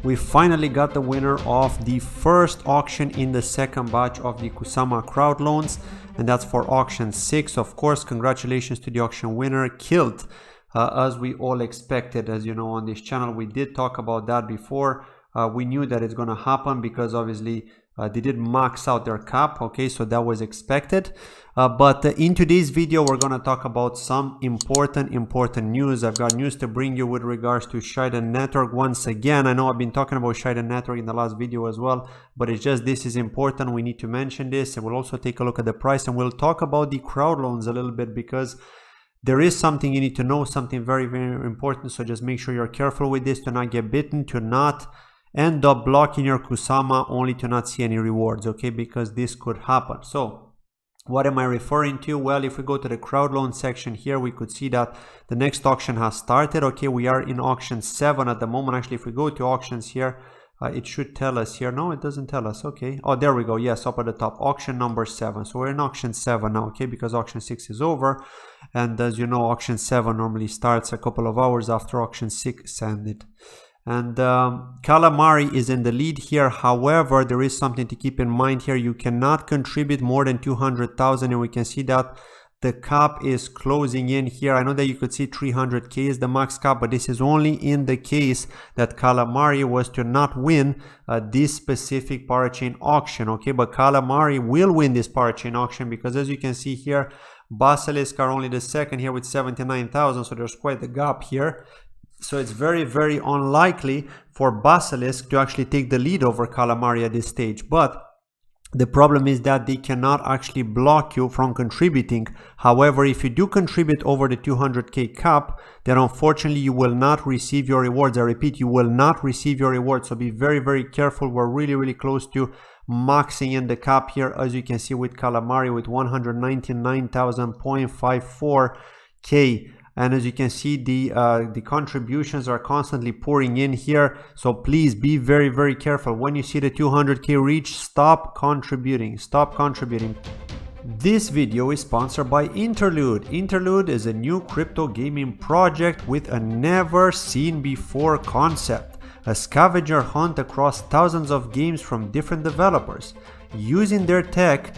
we finally got the winner of the first auction in the second batch of the Kusama Crowdloans, and that's for auction 6. Of course, congratulations to the auction winner, Kilt. As we all expected, as you know, on this channel, we did talk about that before. We knew that it's going to happen because obviously they did max out their cap, okay, so that was expected. But in today's video, we're going to talk about some important news. I've got news to bring you with regards to Shiden Network once again. I know I've been talking about Shiden Network in the last video as well, but it's just this is important. We need to mention this, and we'll also take a look at the price, and we'll talk about the Crowdloans a little bit because there is something you need to know, something very important. So just make sure you're careful with this to not get bitten, to not end up blocking your Kusama only to not see any rewards, okay, because this could happen. So what am I referring to? Well, if we go to the Crowdloan section here, we could see that the next auction has started. Okay, we are in auction 7 at the moment. Actually, if we go to auctions here, it should tell us here. No, it doesn't tell us. Okay. Oh, there we go. Yes, up at the top, auction number 7. So we're in auction 7 now, okay, because auction 6 is over. And as you know, auction 7 normally starts a couple of hours after auction 6 ended. And Calamari is in the lead here. However, there is something to keep in mind here. You cannot contribute more than 200,000, and we can see that the cap is closing in here. I know that you could see 300k is the max cap, but this is only in the case that Calamari was to not win this specific parachain auction, okay? But Calamari will win this parachain auction because, as you can see here, Basilisk are only the second here with 79,000, so there's quite a gap here. So it's very unlikely for Basilisk to actually take the lead over Calamari at this stage. But the problem is that they cannot actually block you from contributing. However, if you do contribute over the 200k cap, then unfortunately you will not receive your rewards. I repeat, you will not receive your rewards. So be very careful. We're really close to maxing in the cap here, as you can see with Calamari with 199,000.54k. And as you can see, the contributions are constantly pouring in here. So please be very careful. When you see the 200k reach, stop contributing. Stop contributing. This video is sponsored by Interlude. Interlude is a new crypto gaming project with a never seen before concept. A scavenger hunt across thousands of games from different developers. Using their tech,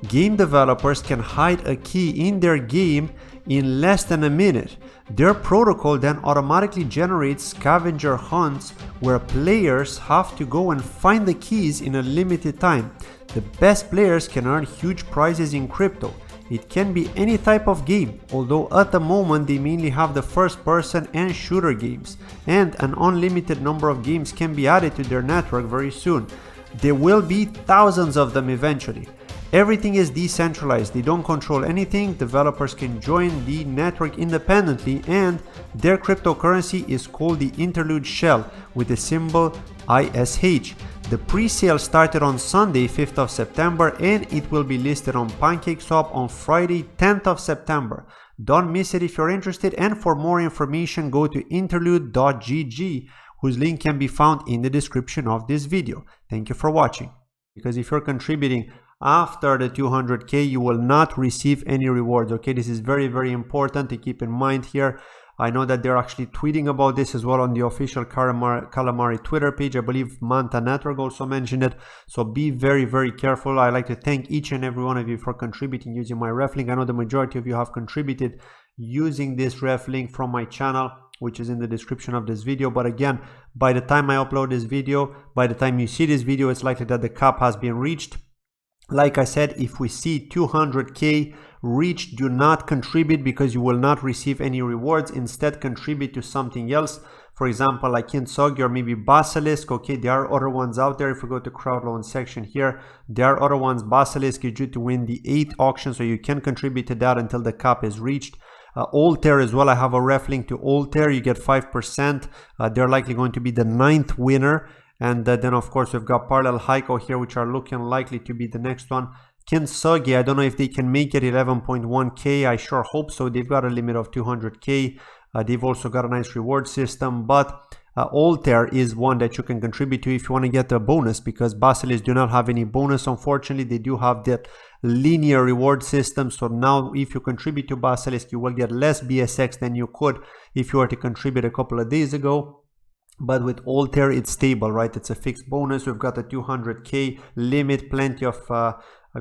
game developers can hide a key in their game in less than a minute. Their protocol then automatically generates scavenger hunts where players have to go and find the keys in a limited time. The best players can earn huge prizes in crypto. It can be any type of game, although at the moment they mainly have the first person and shooter games, and an unlimited number of games can be added to their network very soon. There will be thousands of them eventually. Everything is decentralized. They don't control anything. Developers can join the network independently, and their cryptocurrency is called the Interlude Shell with the symbol ISH. The pre-sale started on Sunday, 5th of September, and it will be listed on PancakeSwap on Friday, 10th of September. Don't miss it if you're interested, and for more information, go to interlude.gg, whose link can be found in the description of this video. Thank you for watching. Because if you're contributing after the 200k, you will not receive any rewards, okay? This is very important to keep in mind here. I know that they're actually tweeting about this as well on the official Calamari Twitter page. I believe Manta Network also mentioned it. So be very careful. I like to thank each and every one of you for contributing using my ref link. I know the majority of you have contributed using this ref link from my channel, which is in the description of this video. But again, by the time I upload this video, by the time you see this video, it's likely that the cap has been reached. Like I said, if we see 200k reached, do not contribute because you will not receive any rewards. Instead, contribute to something else. For example, like Kintsugi or maybe Basilisk. Okay, there are other ones out there. If we go to Crowdloan section here, there are other ones. Basilisk is due to win the 8th auction, so you can contribute to that until the cap is reached. Altair as well. I have a ref link to Altair. You get 5%. They're likely going to be the 9th winner. And then, of course, we've got Parallel Heiko here, which are looking likely to be the next one. Kintsugi, I don't know if they can make it 11.1k. I sure hope so. They've got a limit of 200k. They've also got a nice reward system. But Altair is one that you can contribute to if you want to get a bonus, because Basilisk do not have any bonus. Unfortunately, they do have that linear reward system. So now if you contribute to Basilisk, you will get less BSX than you could if you were to contribute a couple of days ago. But with Altair, it's stable, right? It's a fixed bonus. We've got a 200k limit, plenty of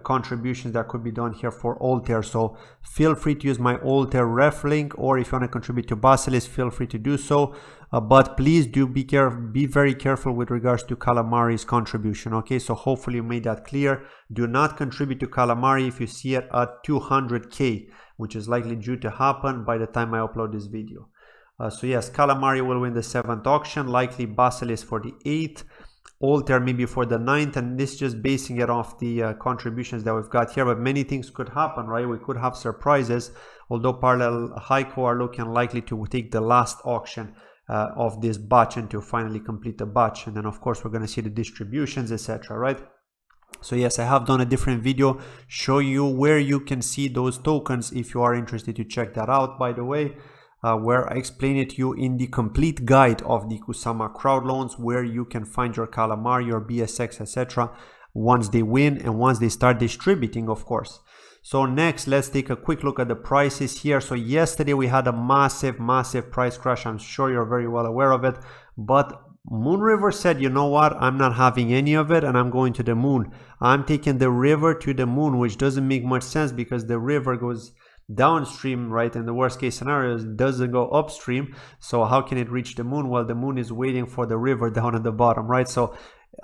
contributions that could be done here for Altair. So feel free to use my Altair ref link, or if you want to contribute to Basilisk, feel free to do so. But please do be very careful with regards to Calamari's contribution. Okay, so hopefully you made that clear. Do not contribute to Calamari if you see it at 200k, which is likely due to happen by the time I upload this video. So yes, Calamari will win the 7th auction, likely Basilisk for the 8th, Altair maybe for the 9th, and this is just basing it off the contributions that we've got here. But many things could happen, right? We could have surprises, although Parallel Heiko are looking likely to take the last auction of this batch and to finally complete the batch. And then of course we're going to see the distributions, etc., right? So yes, I have done a different video show you where you can see those tokens if you are interested to check that out, by the way. Where I explain it to you in the complete guide of the Kusama Crowdloans, where you can find your Calamari, your BSX, etc. once they win and once they start distributing, of course. So next, let's take a quick look at the prices here. So yesterday we had a massive price crash. I'm sure you're very well aware of it. But Moonriver said, you know what, I'm not having any of it and I'm going to the moon. I'm taking the river to the moon, which doesn't make much sense because the river goes downstream, right? In the worst case scenario, it doesn't go upstream. So how can it reach the moon? Well, the moon is waiting for the river down at the bottom, right? So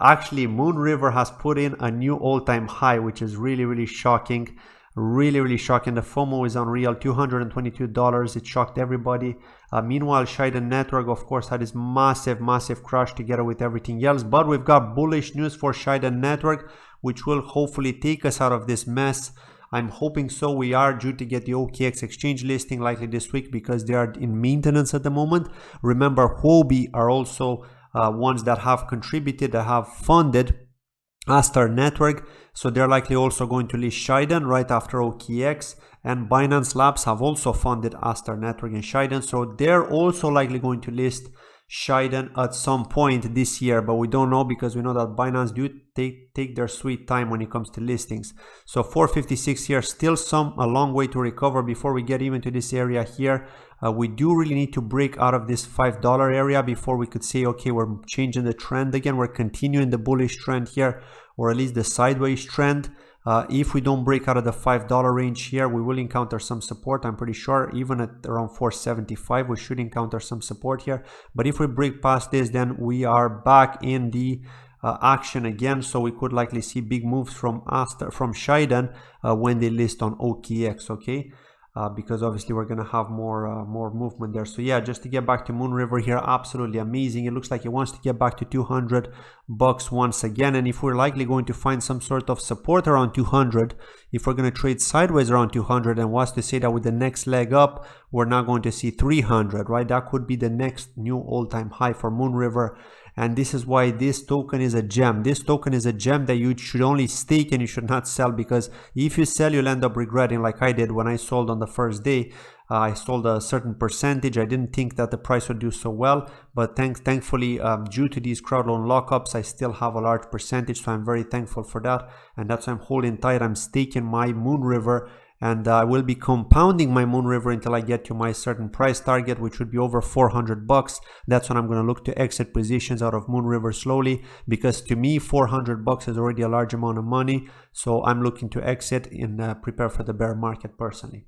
actually Moonriver has put in a new all-time high, which is really shocking. Really shocking. The FOMO is unreal. $222. It shocked everybody. Meanwhile, Shiden Network, of course, had this massive crash together with everything else. But we've got bullish news for Shiden Network, which will hopefully take us out of this mess. I'm hoping so. We are due to get the OKX exchange listing likely this week because they are in maintenance at the moment. Remember, Huobi are also ones that have contributed, that have funded Astar Network. So they're likely also going to list Shiden right after OKX. And Binance Labs have also funded Astar Network and Shiden. So they're also likely going to list Shiden at some point this year, but we don't know because we know that Binance do take their sweet time when it comes to listings. So 456 here, still a long way to recover before we get even to this area here. We do really need to break out of this $5 area before we could say, okay, we're changing the trend again. We're continuing the bullish trend here, or at least the sideways trend. If we don't break out of the $5 range here, we will encounter some support. I'm pretty sure even at around 475, we should encounter some support here. But if we break past this, then we are back in the action again. So we could likely see big moves from Shiden when they list on OKX, okay? Because obviously we're going to have more movement there. So yeah, just to get back to Moonriver here, absolutely amazing. It looks like it wants to get back to $200 once again. And if we're likely going to find some sort of support around 200, if we're going to trade sideways around 200, and what's to say that with the next leg up, we're not going to see 300, right? That could be the next new all-time high for Moonriver. And this is why this token is a gem. This token is a gem that you should only stake and you should not sell, because if you sell, you'll end up regretting, like I did when I sold on the first day. I sold a certain percentage. I didn't think that the price would do so well, but thankfully, due to these Crowdloan lockups, I still have a large percentage, so I'm very thankful for that. And that's why I'm holding tight. I'm staking my Moonriver, and I will be compounding my Moonriver until I get to my certain price target, which would be over $400. That's when I'm going to look to exit positions out of Moonriver slowly, because to me $400 is already a large amount of money. So I'm looking to exit and prepare for the bear market personally.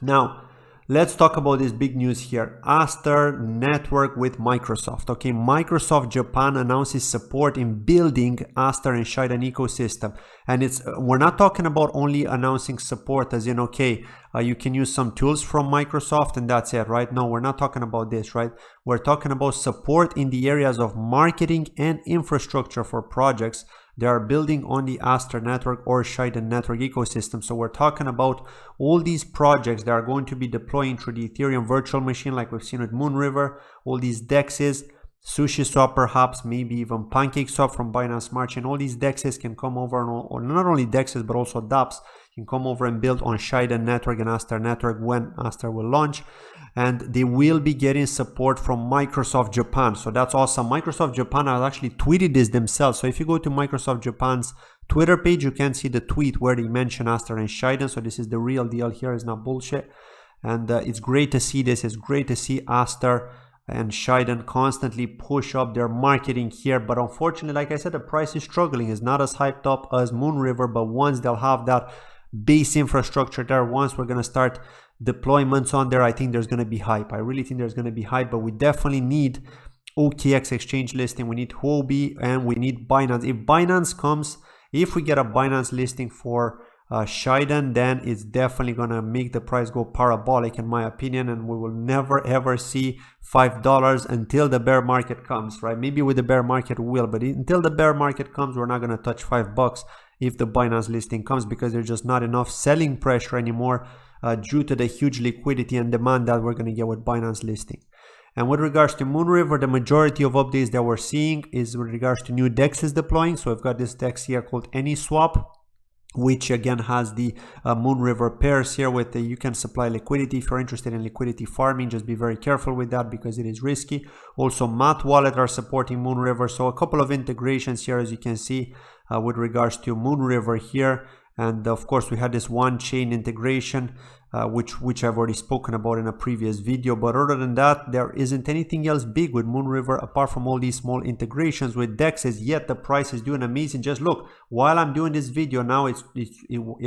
Now let's talk about this big news here. Astar Network with Microsoft. Okay, Microsoft Japan announces support in building Astar and Shiden ecosystem. And we're not talking about only announcing support as in, okay, you can use some tools from Microsoft and that's it, right? No, we're not talking about this, right? We're talking about support in the areas of marketing and infrastructure for projects they are building on the Astar Network or Shiden Network ecosystem. So we're talking about all these projects that are going to be deploying through the Ethereum virtual machine, like we've seen with Moonriver, all these DEXs, SushiSwap perhaps, maybe even PancakeSwap from Binance Smart Chain. All these DEXs can come over, or not only DEXs, but also dApps can come over and build on Shiden Network and Astar Network when Astar will launch. And they will be getting support from Microsoft Japan. So that's awesome. Microsoft Japan has actually tweeted this themselves. So if you go to Microsoft Japan's Twitter page, you can see the tweet where they mention Astar and Shiden. So this is the real deal here, it's not bullshit. And it's great to see this. It's great to see Astar and Shiden constantly push up their marketing here. But unfortunately, like I said, the price is struggling. It's not as hyped up as Moonriver, but once they'll have that base infrastructure there, once we're going to start deployments on there, I think there's going to be hype. I really think there's going to be hype, but we definitely need OKX exchange listing, we need Huobi, and we need Binance. If Binance comes, if we get a Binance listing for Shiden, then it's definitely gonna make the price go parabolic in my opinion, and we will never ever see $5 until the bear market comes, right? Maybe with the bear market we will, but until the bear market comes, we're not gonna touch $5 if the Binance listing comes, because there's just not enough selling pressure anymore due to the huge liquidity and demand that we're gonna get with Binance listing. And with regards to Moonriver, the majority of updates that we're seeing is with regards to new DEXs deploying. So I've got this DEX here called AnySwap, which again has the Moonriver pairs here with the, you can supply liquidity. If you're interested in liquidity farming, just be very careful with that because it is risky. Also, Math Wallet are supporting Moonriver. So a couple of integrations here, as you can see, with regards to Moonriver here. And of course, we had this one chain integration, which I've already spoken about in a previous video. But other than that, there isn't anything else big with Moonriver apart from all these small integrations with DEXs. Yet the price is doing amazing. Just look, while I'm doing this video now, it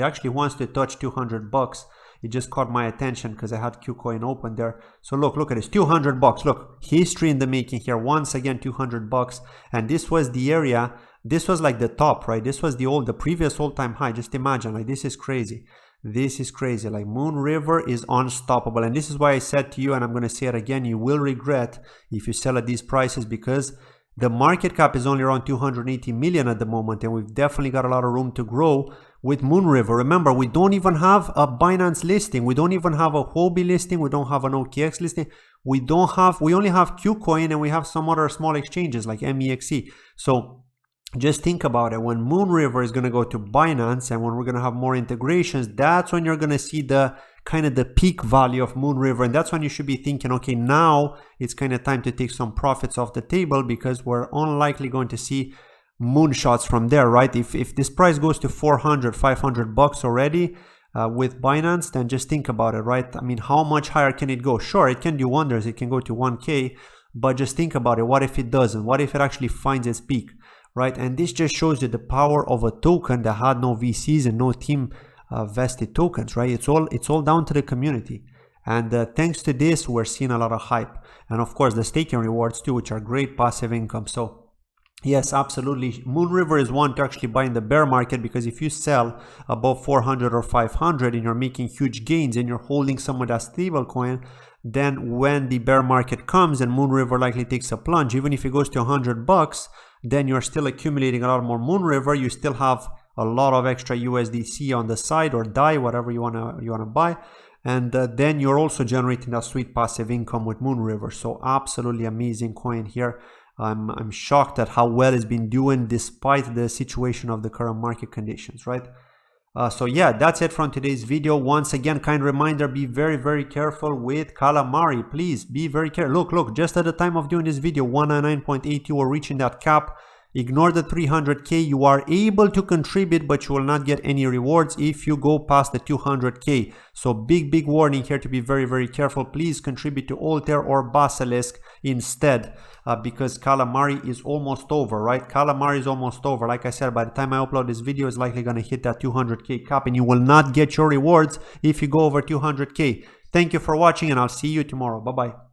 actually wants to touch $200. It just caught my attention because I had KuCoin open there. So look at this, $200. Look, history in the making here. Once again, $200. And this was the area. This was like the top, right? This was the previous all-time high. Just imagine, like, this is crazy. This is crazy. Like, Moonriver is unstoppable. And this is why I said to you, and I'm going to say it again, you will regret if you sell at these prices, because the market cap is only around 280 million at the moment, and we've definitely got a lot of room to grow with Moonriver. Remember, we don't even have a Binance listing. We don't even have a Huobi listing. We don't have an OKX listing. We only have KuCoin, and we have some other small exchanges like MEXC. So just think about it. When Moonriver is going to go to Binance and when we're going to have more integrations, that's when you're going to see the kind of the peak value of Moonriver. And that's when you should be thinking, okay, now it's kind of time to take some profits off the table, because we're unlikely going to see moonshots from there, right? If this price goes to $400, $500 already with Binance, then just think about it, right? I mean, how much higher can it go? Sure, it can do wonders. It can go to 1K, but just think about it. What if it doesn't? What if it actually finds its peak? Right, and this just shows you the power of a token that had no VCs and no team vested tokens, right? It's all down to the community, and thanks to this, we're seeing a lot of hype, and of course the staking rewards too, which are great passive income. So yes, absolutely, Moonriver is one to actually buy in the bear market, because if you sell above 400 or 500 and you're making huge gains and you're holding some of that stable coin, then when the bear market comes and Moonriver likely takes a plunge, even if it goes to $100, then you're still accumulating a lot more Moonriver. You still have a lot of extra USDC on the side, or DAI, whatever you wanna buy, and then you're also generating that sweet passive income with Moonriver. So absolutely amazing coin here. I'm shocked at how well it's been doing despite the situation of the current market conditions, right? So yeah, that's it from today's video. Once again, kind reminder, be very, very careful with Calamari. Please be very careful. Look, just at the time of doing this video, 199.82, we're reaching that cap. Ignore the 300K. You are able to contribute, but you will not get any rewards if you go past the 200K. So big warning here to be very, very careful. Please contribute to Altair or Basilisk instead, because Calamari is almost over, right? Calamari is almost over. Like I said, by the time I upload this video, it's likely going to hit that 200K cap, and you will not get your rewards if you go over 200K. Thank you for watching, and I'll see you tomorrow. Bye-bye.